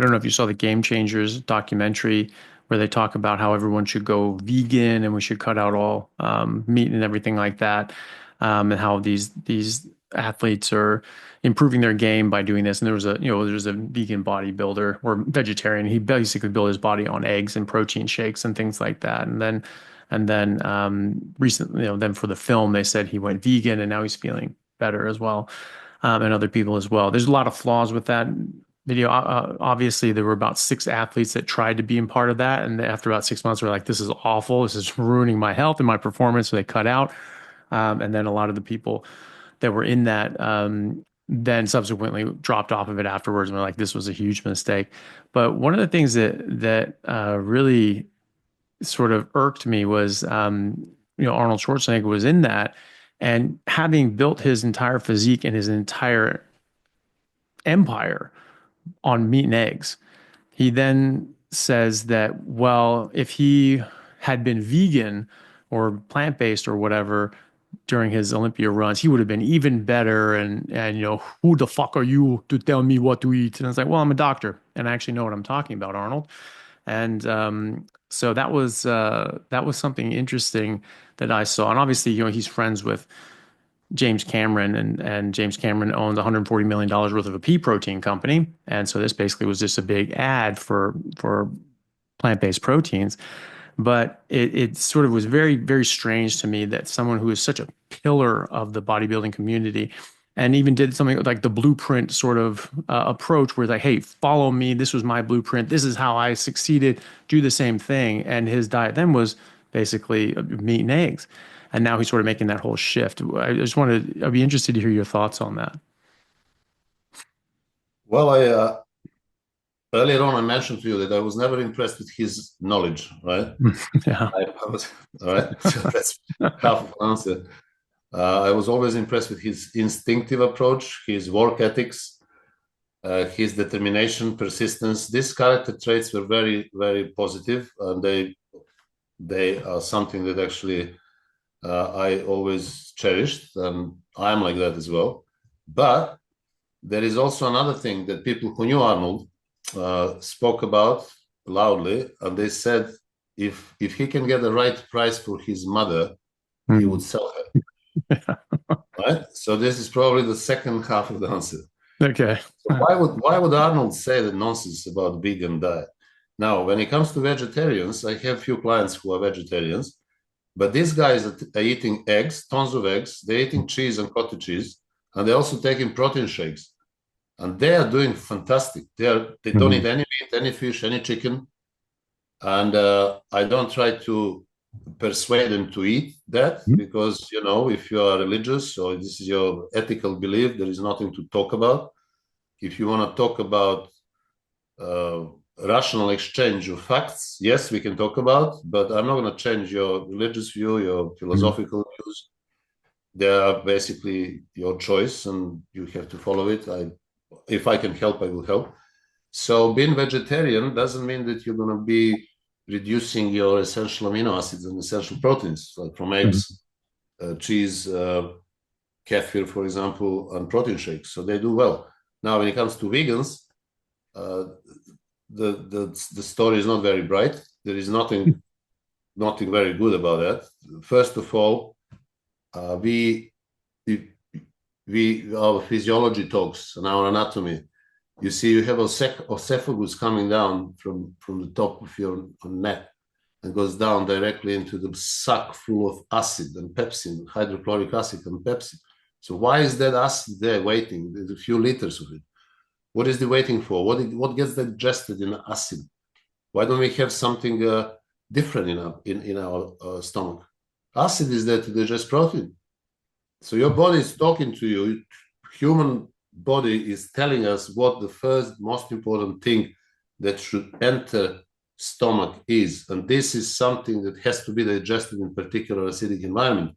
don't know if you saw the Game Changers documentary where they talk about how everyone should go vegan and we should cut out all meat and everything like that, and how these athletes are improving their game by doing this. And there's a vegan bodybuilder or vegetarian. He basically built his body on eggs and protein shakes and things like that. And then recently, then for the film, they said he went vegan and now he's feeling better as well, and other people as well. There's a lot of flaws with that video. Obviously, there were about 6 athletes that tried to be in part of that, and after about 6 months, were like, "This is awful. This is ruining my health and my performance." So they cut out. And then a lot of the people that were in that then subsequently dropped off of it afterwards and were like, "This was a huge mistake." But one of the things that really sort of irked me was, Arnold Schwarzenegger was in that, and having built his entire physique and his entire empire on meat and eggs, he then says that, well, if he had been vegan or plant-based or whatever during his Olympia runs, he would have been even better. And who the fuck are you to tell me what to eat? And I was like, well, I'm a doctor and I actually know what I'm talking about, Arnold. And so that was something interesting that I saw. And obviously, he's friends with James Cameron, and James Cameron owns $140 million worth of a pea protein company. And so this basically was just a big ad for plant-based proteins. But it sort of was very, very strange to me that someone who is such a pillar of the bodybuilding community and even did something like the blueprint sort of approach where it's like, hey, follow me. This was my blueprint. This is how I succeeded. Do the same thing. And his diet then was basically meat and eggs. And now he's sort of making that whole shift. I'd be interested to hear your thoughts on that. Well, I earlier on I mentioned to you that I was never impressed with his knowledge, right? Yeah. I was, all right, so that's half of the answer. I was always impressed with his instinctive approach, his work ethics, his determination, persistence. These character traits were very, very positive, and they are something that actually I always cherished, and I'm like that as well. But there is also another thing that people who knew Arnold spoke about loudly, and they said if he can get the right price for his mother, he would sell her. Right? So this is probably the second half of the answer. Okay. So why would Arnold say the nonsense about vegan diet? Now, when it comes to vegetarians, I have few clients who are vegetarians, but these guys are eating eggs, tons of eggs. They're eating cheese and cottage cheese, and they're also taking protein shakes. And they are doing fantastic. They don't eat any meat, any fish, any chicken. And I don't try to persuade them to eat that because, if you are religious or this is your ethical belief, there is nothing to talk about. If you want to talk about rational exchange of facts, yes, we can talk about, but I'm not going to change your religious view, your philosophical views. They are basically your choice and you have to follow it. If I can help, I will help. So being vegetarian doesn't mean that you're going to be reducing your essential amino acids and essential proteins, like from eggs, cheese, kefir, for example, and protein shakes. So they do well. Now, when it comes to vegans, the story is not very bright. There is nothing very good about that. First of all, our physiology talks and our anatomy. You see, you have esophagus coming down from the top of your neck and goes down directly into the sac full of acid and pepsin, hydrochloric acid and pepsin. So why is that acid there waiting? There's a few liters of it. What is it waiting for? What gets digested in acid? Why don't we have something different in our stomach? Acid is there to digest protein. So your body is talking to you. Human body is telling us what the first most important thing that should enter stomach is. And this is something that has to be digested in particular acidic environment.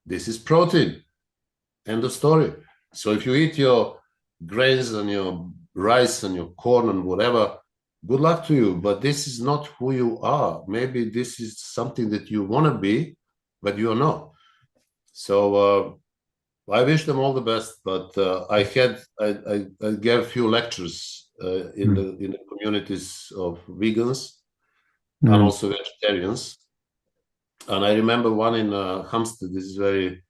This is protein. End of story. So if you eat your grains and your rice and your corn and whatever, good luck to you. But this is not who you are. Maybe this is something that you want to be, but you're not. So I wish them all the best. But I gave a few lectures in the communities of vegans and Mm. also vegetarians. And I remember one in Hampstead. This is very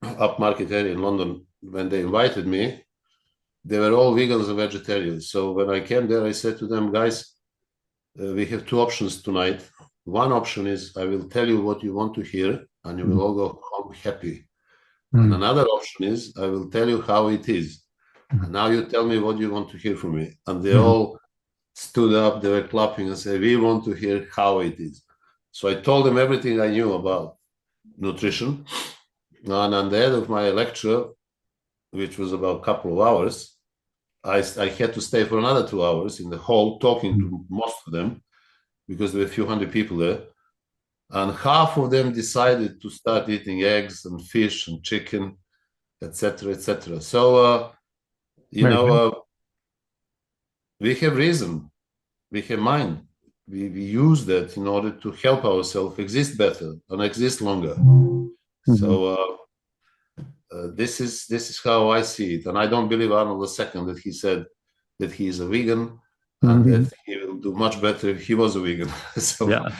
upmarket area in London. When they invited me, they were all vegans and vegetarians. So when I came there, I said to them, guys, we have two options tonight. One option is I will tell you what you want to hear, and you will all go home happy. And another option is I will tell you how it is. And now you tell me what you want to hear from me. And they all stood up, they were clapping and said, we want to hear how it is. So I told them everything I knew about nutrition. And at the end of my lecture, which was about a couple of hours, I had to stay for another 2 hours in the hall talking to most of them because there were a few hundred people there. And half of them decided to start eating eggs and fish and chicken, etc., etc. So, we have reason, we have mind. We use that in order to help ourselves exist better and exist longer. So this is how I see it. And I don't believe Arnold II that he said that he is a vegan and that he will do much better if he was a vegan. So it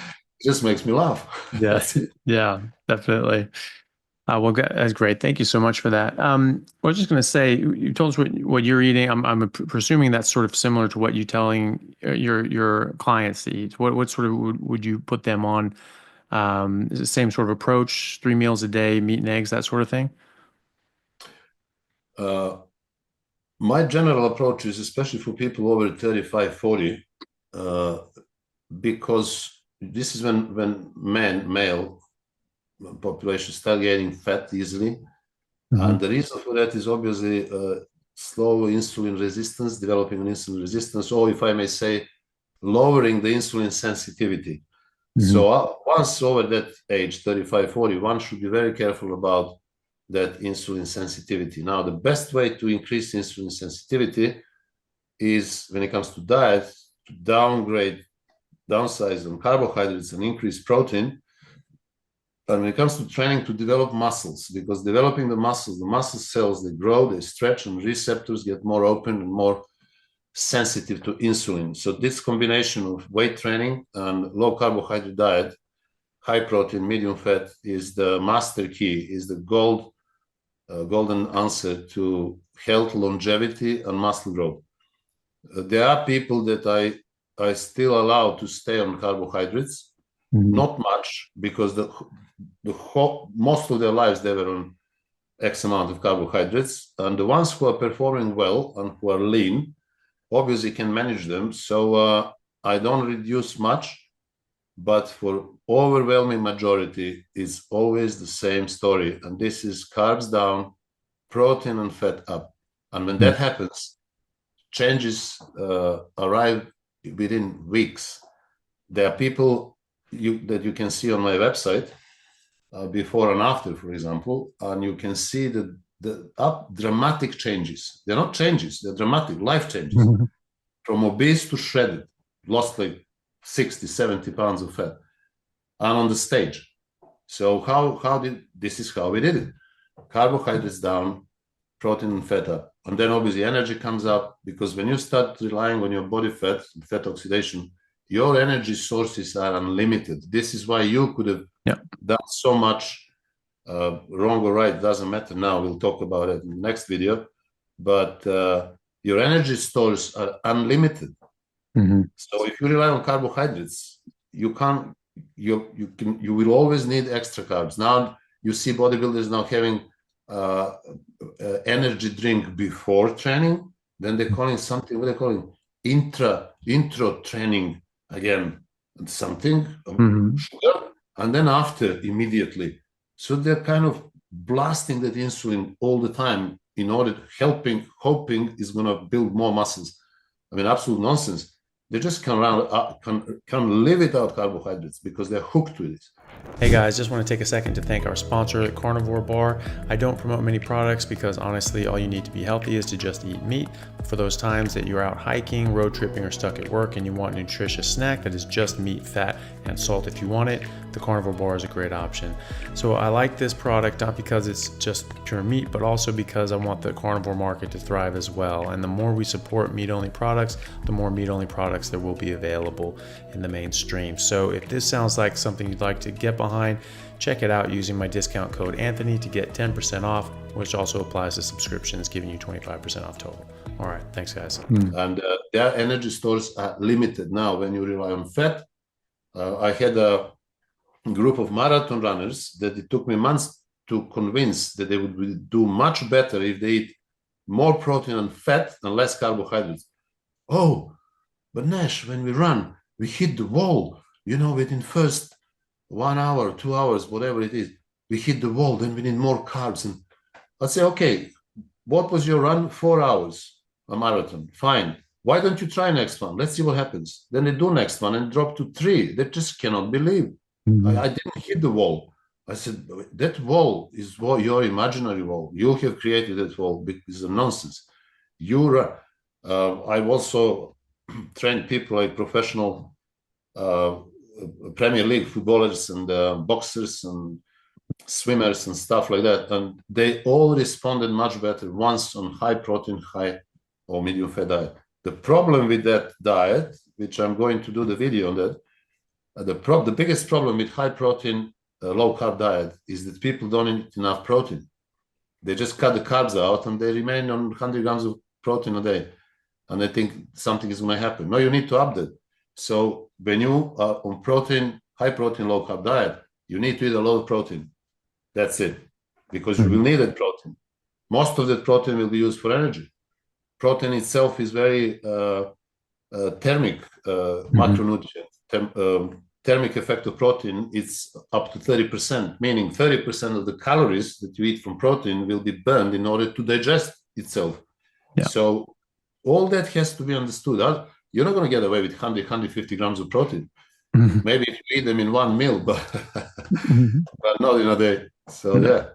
just makes me laugh. Yes. Yeah, definitely. Well, that's great. Thank you so much for that. I was just going to say, you told us what you're eating. I'm presuming that's sort of similar to what you're telling your clients to eat. What sort of would you put them on? Is it the same sort of approach, 3 meals a day, meat and eggs, that sort of thing? My general approach is, especially for people over 35, 40, because this is when male population start gaining fat easily. And the reason for that is obviously slow insulin resistance, developing an insulin resistance, or if I may say, lowering the insulin sensitivity. So once over that age, 35, 40, one should be very careful about that insulin sensitivity. Now, the best way to increase insulin sensitivity is, when it comes to diet, to downsize on carbohydrates and increase protein. And when it comes to training, to develop muscles, because developing the muscle cells, they grow, they stretch, and receptors get more open and more sensitive to insulin. So this combination of weight training and low carbohydrate diet, high protein, medium fat, is the master key, is the golden answer to health, longevity, and muscle growth. There are people that I still allow to stay on carbohydrates, not much, because most of their lives they were on X amount of carbohydrates, and the ones who are performing well and who are lean obviously can manage them. So I don't reduce much, but for overwhelming majority, it's always the same story, and this is carbs down, protein and fat up. And when that happens, changes arrive within weeks. There are people that you can see on my website, before and after, for example, and you can see the dramatic changes. They're not changes, they're dramatic life changes. From obese to shredded, lost like 60, 70 pounds of fat, and on the stage. So this is how we did it. Carbohydrates down, protein and fat up. And then obviously energy comes up, because when you start relying on your body fat oxidation, your energy sources are unlimited. This is why you could have done so much, wrong or right, doesn't matter now. We'll talk about it in the next video. But your energy stores are unlimited. So if you rely on carbohydrates, you will always need extra carbs. Now you see bodybuilders now having energy drink before training. Then they're calling something, what they're calling intro training again, something sugar, and then after immediately. So they're kind of blasting that insulin all the time in order to hoping is going to build more muscles. I mean, absolute nonsense. They just can live without carbohydrates because they're hooked with it. Hey guys, just want to take a second to thank our sponsor at Carnivore Bar. I don't promote many products because honestly, all you need to be healthy is to just eat meat. For those times that you're out hiking, road tripping, or stuck at work and you want a nutritious snack that is just meat, fat, and salt if you want it, the Carnivore Bar is a great option. So I like this product not because it's just pure meat, but also because I want the carnivore market to thrive as well. And the more we support meat-only products, the more meat-only products there will be available in the mainstream. So if this sounds like something you'd like to get behind, check it out using my discount code Anthony to get 10% off, which also applies to subscriptions, giving you 25% off total. All right, thanks guys. And their energy stores are limited now when you rely on fat. I had a group of marathon runners that it took me months to convince that they would do much better if they eat more protein and fat and less carbohydrates. Oh, but Nash, when we run, we hit the wall, within first 1 hour, 2 hours, whatever it is, we hit the wall, then we need more carbs. And I'll say, okay, what was your run? 4 hours, a marathon, fine. Why don't you try next one? Let's see what happens. Then they do next one and drop to 3. They just cannot believe. I didn't hit the wall. I said, that wall is your imaginary wall. You have created that wall because of nonsense. I've also trained people like professional Premier League footballers and boxers and swimmers and stuff like that. And they all responded much better once on high protein, high or medium fat diet. The problem with that diet, which I'm going to do the video on that, the biggest problem with high protein, low carb diet is that people don't eat enough protein. They just cut the carbs out and they remain on 100 grams of protein a day. And I think something is going to happen. No, you need to up that. So when you are on protein, high protein, low carb diet, you need to eat a lot of protein. That's it. Because you will need that protein. Most of that protein will be used for energy. Protein itself is very thermic macronutrient. Thermic effect of protein is up to 30%, meaning 30% of the calories that you eat from protein will be burned in order to digest itself. Yeah. So all that has to be understood. You're not going to get away with 100, 150 grams of protein. Maybe if you eat them in one meal, but not in a day. So yeah.